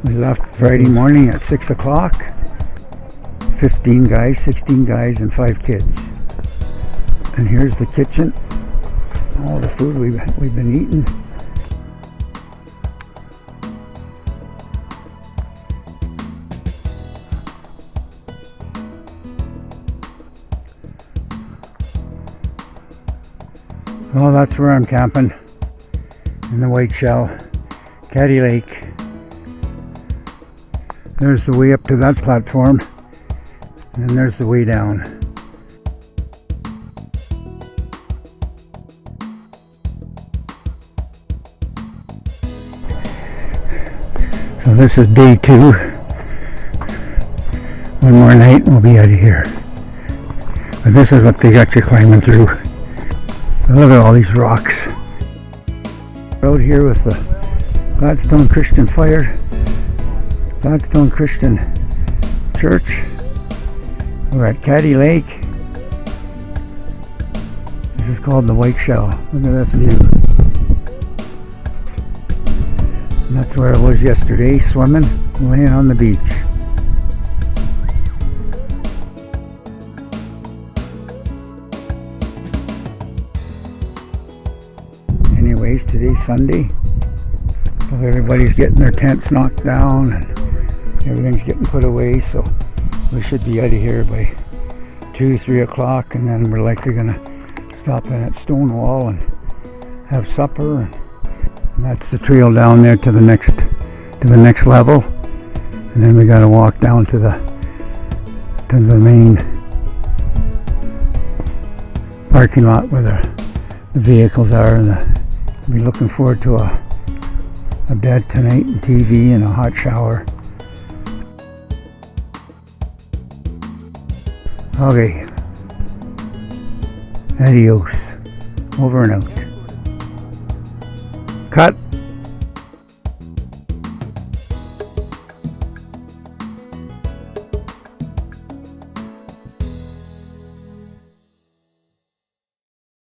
We left Friday morning at 6 o'clock. 15 guys, 16 guys, and 5 kids. And here's the kitchen. All the food we've been eating. Well, that's where I'm camping, in the White Shell, Caddy Lake. There's the way up to that platform, and then there's the way down. So this is day 2. One more night and we'll be out of here. But this is what they got you climbing through. Look at all these rocks. Out here with the Gladstone Christian Fire, Gladstone Christian Church. We're at Caddy Lake. This is called the White Shell. Look at this view. And that's where I was yesterday, swimming, laying on the beach. Anyways, today's Sunday, so everybody's getting their tents knocked down and everything's getting put away, so we should be out of here by 2-3 o'clock, and then we're likely gonna stop in at Stonewall and have supper, and that's the trail down there to the next level, and then we gotta walk down to the main parking lot where the vehicles are, and be looking forward to a bed tonight and TV and a hot shower. Okay. Adios. Over and out. Cut.